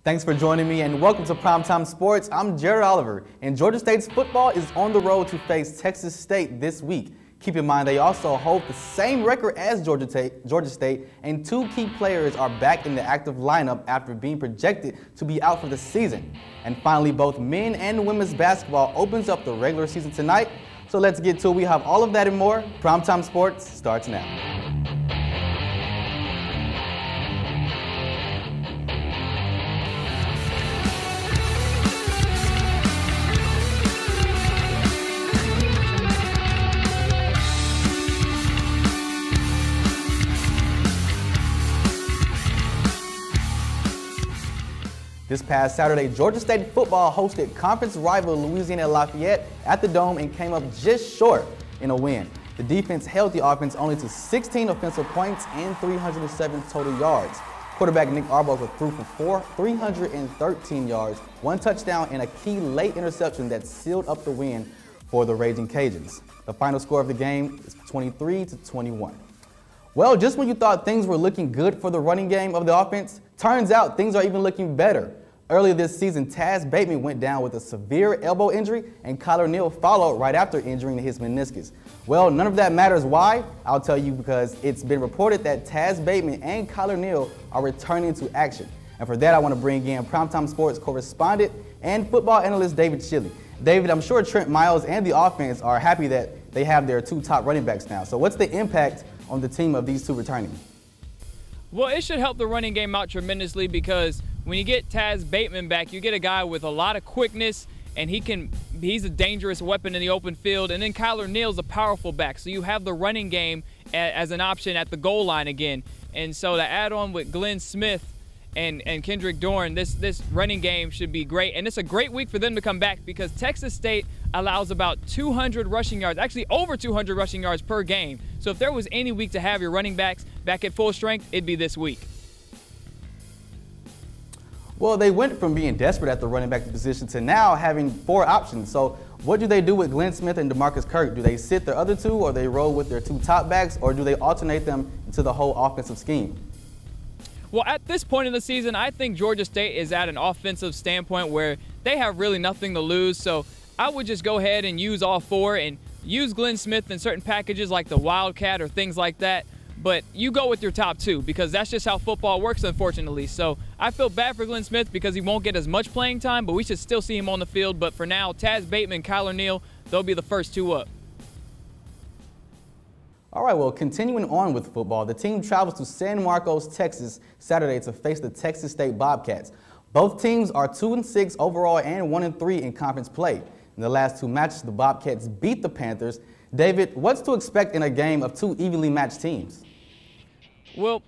Thanks for joining me and welcome to Primetime Sports. I'm Jared Oliver, and Georgia State's football is on the road to face Texas State this week. Keep in mind they also hold the same record as Georgia State, and two key players are back in the active lineup after being projected to be out for the season. And finally, both men and women's basketball opens up the regular season tonight. So let's get to it. We have all of that and more. Primetime Sports starts now. This past Saturday, Georgia State football hosted conference rival Louisiana Lafayette at the Dome and came up just short in a win. The defense held the offense only to 16 offensive points and 307 total yards. Quarterback Nick Arbuckle threw for 313 yards, one touchdown, and a key late interception that sealed up the win for the Raging Cajuns. The final score of the game is 23-21. Well, just when you thought things were looking good for the running game of the offense, turns out things are even looking better. Earlier this season, Taz Bateman went down with a severe elbow injury, and Kyler Neal followed right after injuring his meniscus. Well, none of that matters. Why? I'll tell you, because it's been reported that Taz Bateman and Kyler Neal are returning to action. And for that, I want to bring in Primetime Sports correspondent and football analyst David Chilly. David, I'm sure Trent Miles and the offense are happy that they have their two top running backs now. So what's the impact on the team of these two returning? Well, it should help the running game out tremendously because when you get Taz Bateman back, you get a guy with a lot of quickness, and he's a dangerous weapon in the open field. And then Kyler Neal's a powerful back, so you have the running game as an option at the goal line again. And so to add on with Glenn Smith and Kendrick Dorn, this running game should be great. And it's a great week for them to come back because Texas State allows about 200 rushing yards, actually over 200 rushing yards per game. So if there was any week to have your running backs back at full strength, it'd be this week. Well, they went from being desperate at the running back position to now having four options. So what do they do with Glenn Smith and DeMarcus Kirk? Do they sit their other two, or they roll with their two top backs, or do they alternate them into the whole offensive scheme? Well, at this point in the season, I think Georgia State is at an offensive standpoint where they have really nothing to lose. So I would just go ahead and use all four and use Glenn Smith in certain packages like the Wildcat or things like that. But you go with your top two because that's just how football works, unfortunately. So I feel bad for Glenn Smith because he won't get as much playing time, but we should still see him on the field. But for now, Taz Bateman, Kyler Neal, they'll be the first two up. All right, well, continuing on with football, the team travels to San Marcos, Texas, Saturday to face the Texas State Bobcats. Both teams are 2-6 overall and 1-3 in conference play. In the last two matches, the Bobcats beat the Panthers. David, what's to expect in a game of two evenly matched teams? Well,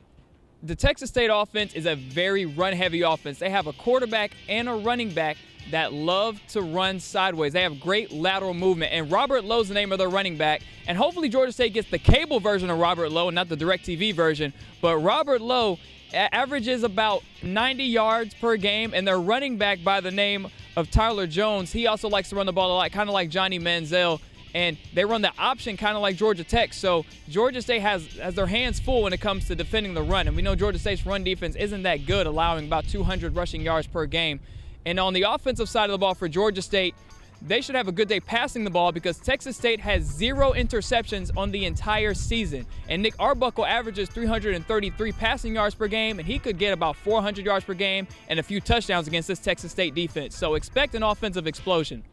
the Texas State offense is a very run-heavy offense. They have a quarterback and a running back that love to run sideways. They have great lateral movement, and Robert Lowe's the name of their running back. And hopefully Georgia State gets the cable version of Robert Lowe and not the DirecTV version. But Robert Lowe averages about 90 yards per game, and their running back by the name of Tyler Jones, he also likes to run the ball a lot, kind of like Johnny Manziel. And they run the option kind of like Georgia Tech. So Georgia State has their hands full when it comes to defending the run. And we know Georgia State's run defense isn't that good, allowing about 200 rushing yards per game. And on the offensive side of the ball for Georgia State, they should have a good day passing the ball because Texas State has 0 interceptions on the entire season. And Nick Arbuckle averages 333 passing yards per game, and he could get about 400 yards per game and a few touchdowns against this Texas State defense. So expect an offensive explosion.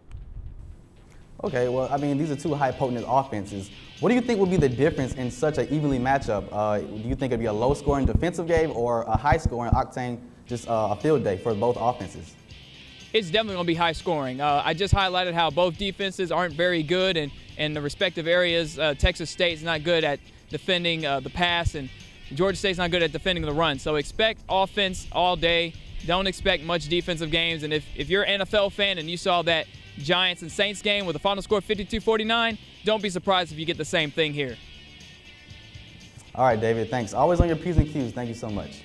Okay, well, I mean, these are two high-potent offenses. What do you think would be the difference in such an evenly matchup? Do you think it'd be a low-scoring defensive game or a high-scoring octane, just a field day for both offenses? It's definitely going to be high-scoring. I just highlighted how both defenses aren't very good in the respective areas. Texas State's not good at defending the pass, and Georgia State's not good at defending the run. So expect offense all day. Don't expect much defensive games. And if you're an NFL fan and you saw that Giants and Saints game with a final score of 52-49, don't be surprised if you get the same thing here. All right, David, thanks. Always on your P's and Q's. Thank you so much.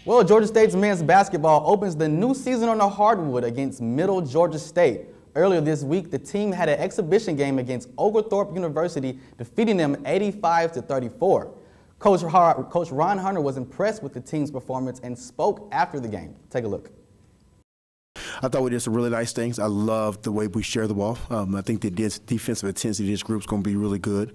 Well, Georgia State's men's basketball opens the new season on the hardwood against Middle Georgia State. Earlier this week, the team had an exhibition game against Oglethorpe University, defeating them 85-34. Coach Ron Hunter was impressed with the team's performance and spoke after the game. Take a look. I thought we did some really nice things. I love the way we share the ball. I think the defensive intensity of this group is going to be really good.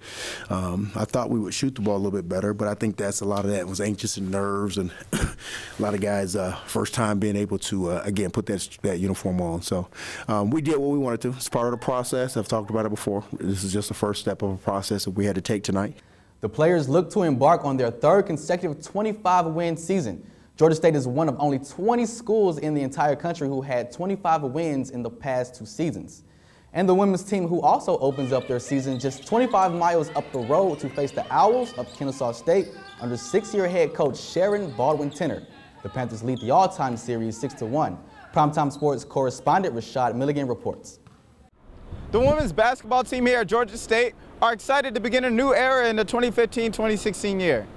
I thought we would shoot the ball a little bit better, but I think that's a lot of that was anxious and nerves, and a lot of guys first time being able to again put that uniform on. So we did what we wanted to. It's part of the process. I've talked about it before. This is just the first step of a process that we had to take tonight. The players look to embark on their third consecutive 25-win season. Georgia State is one of only 20 schools in the entire country who had 25 wins in the past 2 seasons. And the women's team, who also opens up their season just 25 miles up the road to face the Owls of Kennesaw State under 6-year head coach Sharon Baldwin-Tenner. The Panthers lead the all-time series 6-1. Primetime Sports correspondent Rashad Milligan reports. The women's basketball team here at Georgia State are excited to begin a new era in the 2015-2016 year.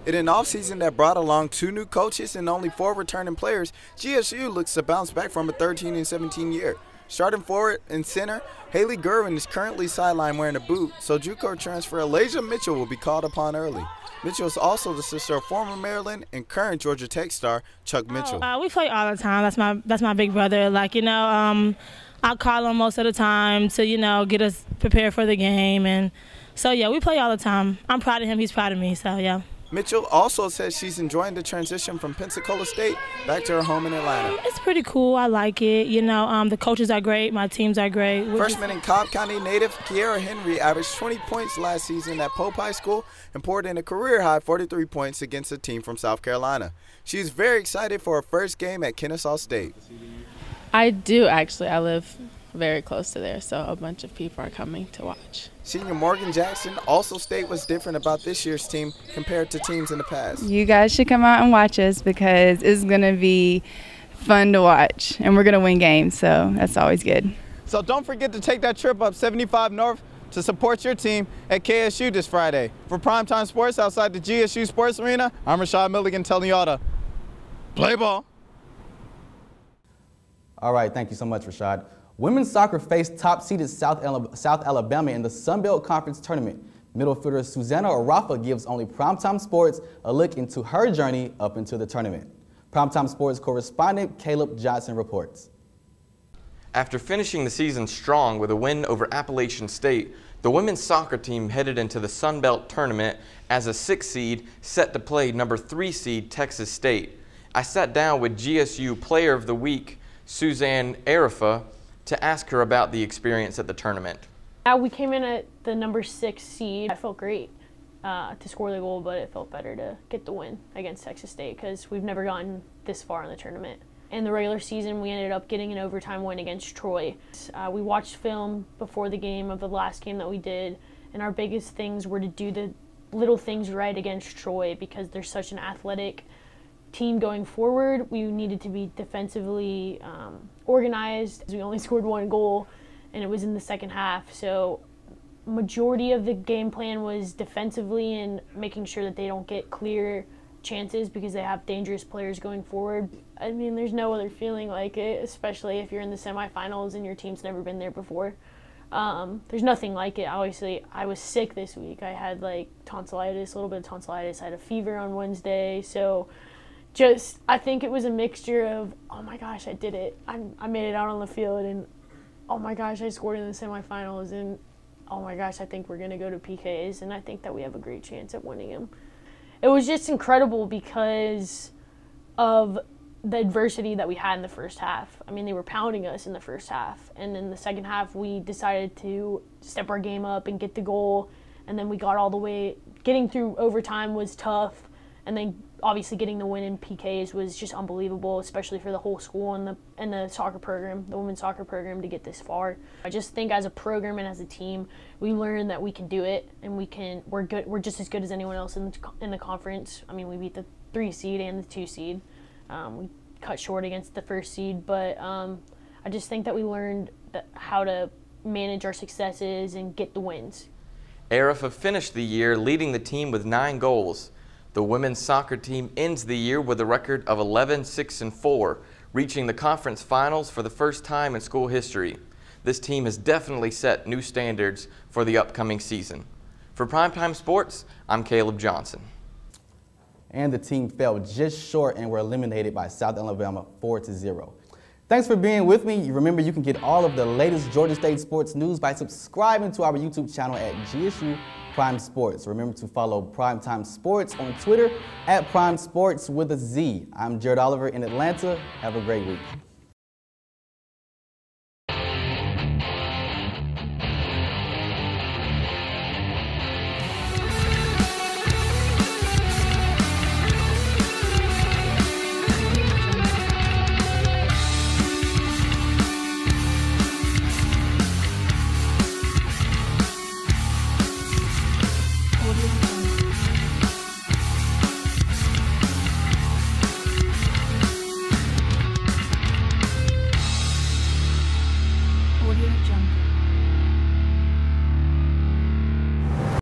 In an offseason that brought along 2 new coaches and only 4 returning players, GSU looks to bounce back from a 13-17 year. Starting forward and center, Haley Gerwin is currently sidelined wearing a boot, so JUCO transfer Elijah Mitchell will be called upon early. Mitchell is also the sister of former Maryland and current Georgia Tech star Chuck Mitchell. We play all the time. That's my big brother. Like, I call him most of the time to, get us prepared for the game. And so, yeah, we play all the time. I'm proud of him. He's proud of me. So, yeah. Mitchell also says she's enjoying the transition from Pensacola State back to her home in Atlanta. It's pretty cool. I like it. The coaches are great. My teams are great. Freshman and Cobb County native Kiera Henry averaged 20 points last season at Pope High School and poured in a career-high 43 points against a team from South Carolina. She's very excited for her first game at Kennesaw State. I do, actually. I live very close to there, so a bunch of people are coming to watch. Senior Morgan Jackson also stated what's different about this year's team compared to teams in the past. You guys should come out and watch us because it's going to be fun to watch, and we're going to win games, so that's always good. So don't forget to take that trip up 75 North to support your team at KSU this Friday. For Primetime Sports outside the GSU Sports Arena, I'm Rashad Milligan telling you all to play ball. All right, thank you so much, Rashad. Women's soccer faced top-seeded South Alabama in the Sun Belt Conference Tournament. Middle fielder Susanna Arafa gives only Primetime Sports a look into her journey up into the tournament. Primetime Sports correspondent Caleb Johnson reports. After finishing the season strong with a win over Appalachian State, the women's soccer team headed into the Sun Belt Tournament as a 6th seed set to play number 3 seed Texas State. I sat down with GSU Player of the Week, Suzanne Arafa, to ask her about the experience at the tournament. We came in at the number 6 seed. I felt great to score the goal, but it felt better to get the win against Texas State because we've never gotten this far in the tournament. In the regular season, we ended up getting an overtime win against Troy. We watched film before the game of the last game that we did, and our biggest things were to do the little things right against Troy because they're such an athletic team going forward. We needed to be defensively organized. We only scored 1 goal, and it was in the second half. So majority of the game plan was defensively and making sure that they don't get clear chances because they have dangerous players going forward. I mean, there's no other feeling like it, especially if you're in the semifinals and your team's never been there before. There's nothing like it. Obviously, I was sick this week. I had tonsillitis, a little bit of tonsillitis. I had a fever on Wednesday, so I think it was a mixture of, oh my gosh, I did it. I made it out on the field, and oh my gosh, I scored in the semifinals, and oh my gosh, I think we're going to go to PKs, and I think that we have a great chance at winning them. It was just incredible because of the adversity that we had in the first half. I mean, they were pounding us in the first half, and in the second half, we decided to step our game up and get the goal, and then we got all the way. Getting through overtime was tough, and then obviously getting the win in PKs was just unbelievable, especially for the whole school and the soccer program, the women's soccer program, to get this far. I just think as a program and as a team, we learned that we can do it, and we're good. We're just as good as anyone else in the conference. I mean, we beat the 3 seed and the 2 seed. We cut short against the 1st seed, but I just think that we learned how to manage our successes and get the wins. Arafa finished the year leading the team with 9 goals. The women's soccer team ends the year with a record of 11-6-4, reaching the conference finals for the first time in school history. This team has definitely set new standards for the upcoming season. For Primetime Sports, I'm Caleb Johnson. and the team fell just short and were eliminated by South Alabama 4-0. Thanks for being with me. Remember, you can get all of the latest Georgia State sports news by subscribing to our YouTube channel at GSU Prime Sports. Remember to follow Primetime Sportz on Twitter at Prime Sportz with a Z. I'm Jared Oliver in Atlanta. Have a great week.